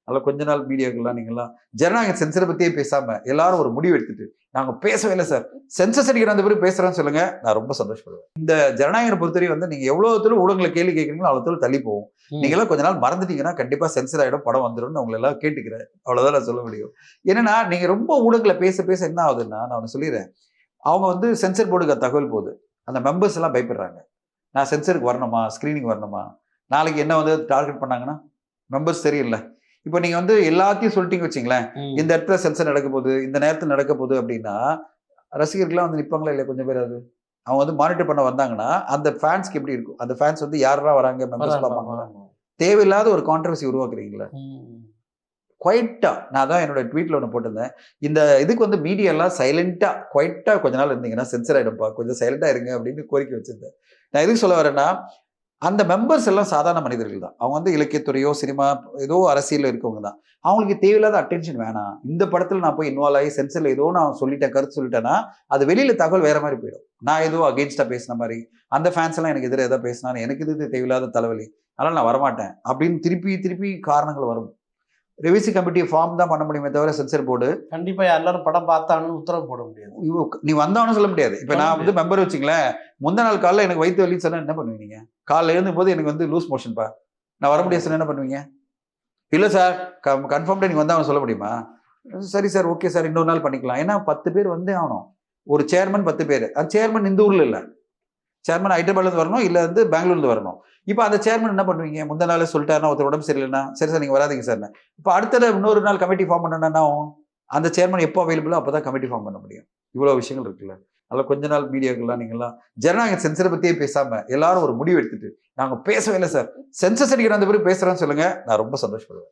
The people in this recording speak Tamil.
அதனால கொஞ்ச நாள் மீடியாக்கெல்லாம் நீங்கள்லாம் ஜனநாயக சென்சரை பற்றியே பேசாமல் எல்லாரும் ஒரு முடிவு எடுத்துட்டு நாங்கள் பேசவே இல்லை சார், சென்சஸ் அடிக்கிற அந்த பேர் பேசுகிறேன்னு சொல்லுங்க, நான் ரொம்ப சந்தோஷப்படுவேன். இந்த ஜனநாயகத்தை பொறுத்தவரை வந்து நீங்கள் எவ்வளோ தூரம் ஊடகங்களை கேள்வி கேட்குறீங்களோ அவ்வளோ தூரம் தள்ளி போகும். நீங்களாம் கொஞ்ச நாள் மறந்துட்டீங்கன்னா கண்டிப்பாக சென்சர் ஆகிடும், படம் வந்துடும் உங்களை எல்லாம் கேட்டுக்கிறேன். அவ்வளோதான் நான் சொல்ல முடியும். ஏன்னா நீங்கள் ரொம்ப ஊடகங்களை பேச பேச என்ன ஆகுதுன்னா, நான் ஒன்று சொல்லிடுறேன், அவங்க வந்து சென்சர் போர்டுக்கு தகவல் போகுது, அந்த மெம்பர்ஸ் எல்லாம் பயப்படுறாங்க. நான் சென்சருக்கு வரணுமா, ஸ்க்ரீனிங் வரணுமா, நாளைக்கு என்ன வந்து டார்கெட் பண்ணாங்கன்னா மெம்பர்ஸ் தெரியல. இப்போ நீங்கள் வந்து எல்லாத்தையும் சொல்லிட்டீங்க வச்சிங்களேன், இந்த இடத்துல சென்சர் நடக்க போகுது, இந்த நேரத்தில் நடக்க போகுது அப்படின்னா ரசிகர்கள்லாம் வந்து நிற்பாங்களா இல்லையா? கொஞ்சம் பேர் அது அவங்க வந்து மானிட்டர் பண்ண வந்தாங்கன்னா அந்த ஃபேன்ஸ்க்கு எப்படி இருக்கும்? அந்த ஃபேன்ஸ் வந்து யாரெல்லாம் வராங்க, மெம்பர்ஸ் பார்ப்பாங்களா? தேவையில்லாத ஒரு கான்ட்ரவர்சி உருவாக்குறீங்களா? குவைட்டா நான் தான் என்னோட ட்வீட்ல ஒன்று போட்டிருந்தேன், இந்த இதுக்கு வந்து மீடியா எல்லாம் சைலண்டா குவைட்டா கொஞ்ச நாள் இருந்தீங்கன்னா சென்சர் ஆகிடும்ப்பா, கொஞ்சம் சைலண்டா இருங்க அப்படின்னு கோரிக்கை வச்சிருந்தேன். நான் எதுக்கு சொல்ல வரேன்னா, அந்த மெம்பர்ஸ் எல்லாம் சாதாரண மனிதர்கள் தான். அவங்க வந்து இலக்கியத்துறையோ சினிமா ஏதோ அரசியலில் இருக்கவங்க தான். அவங்களுக்கு தேவையில்லாத அட்டென்ஷன் வேணாம். இந்த படத்தில் நான் போய் இன்வால்வ் ஆகி சென்சரில் ஏதோ நான் சொல்லிட்டேன், கருத்து சொல்லிட்டேன்னா அது வெளியில் தகவல் வேற மாதிரி போயிடும். நான் ஏதோ அகெயின்ஸ்டாக பேசின மாதிரி, அந்த ஃபேன்ஸ் எல்லாம் எனக்கு எதிராக எதாவது பேசினா எனக்கு இது தேவையில்லாத தலைவலி, அதனால் நான் வரமாட்டேன் அப்படின்னு திருப்பி திருப்பி காரணங்கள் வரும். ரெவிசி கமிட்டியை ஃபார்ம் தான் பண்ண முடியுமே தவிர சென்சர் போர்டு கண்டிப்பா எல்லாரும் படம் பார்த்தானு உத்தரவு போட முடியாது. நீ வந்தாலும் சொல்ல முடியாது. இப்போ நான் வந்து மெம்பர் வச்சுங்களேன், முந்த நாள் காலைல எனக்கு வயிற்று வலின்னு சொன்னா என்ன பண்ணுவீங்க? காலைல எழுந்தும் போது எனக்கு வந்து லூஸ் மோஷன்ப்பா, நான் வர முடியாது சொன்னா என்ன பண்ணுவீங்க? இல்லை சார் கன்ஃபார்ம்டாக நீங்கள் வந்தால் அவன் சொல்ல முடியுமா? சரி சார், ஓகே சார், இன்னொரு நாள் பண்ணிக்கலாம். ஏன்னா 10 பேர் வந்தே ஆகணும். ஒரு சேர்மன் 10 பேர். அந்த சேர்மன் இந்த ஊரில் இல்லை, சேர்மன் ஹைதராபாத்லேருந்து வரணும், இல்லை வந்து பெங்களூர்லேருந்து வரணும். இப்போ அந்த சேர்மன் என்ன பண்ணுவீங்க? முந்த நாள் சொல்லிட்டாருன்னா ஒருத்தர் உடம்பு சரியில்லைன்னா, சரி சார் நீங்கள் வராதிங்க சார். இப்போ அடுத்த இன்னொரு நாள் கமிட்டி ஃபார்ம் பண்ணணும்னா அந்த சேர்மன் எப்போ அவைலபிளோ அப்போ தான் கமிட்டி ஃபார்ம் பண்ண முடியும். இவ்வளோ விஷயங்கள் இருக்குல்ல. அதனால் கொஞ்ச நாள் மீடியாக்கெல்லாம் நீங்கள்லாம் ஜனநாயக சென்சரை பற்றியே பேசாமல் எல்லாரும் ஒரு முடிவு எடுத்துட்டு நாங்கள் பேசவே இல்லை சார், சென்சஸ் அடிக்கிற அந்த பேர் பேசுகிறேன்னு சொல்லுங்கள், நான் ரொம்ப சந்தோஷப்படுவேன்.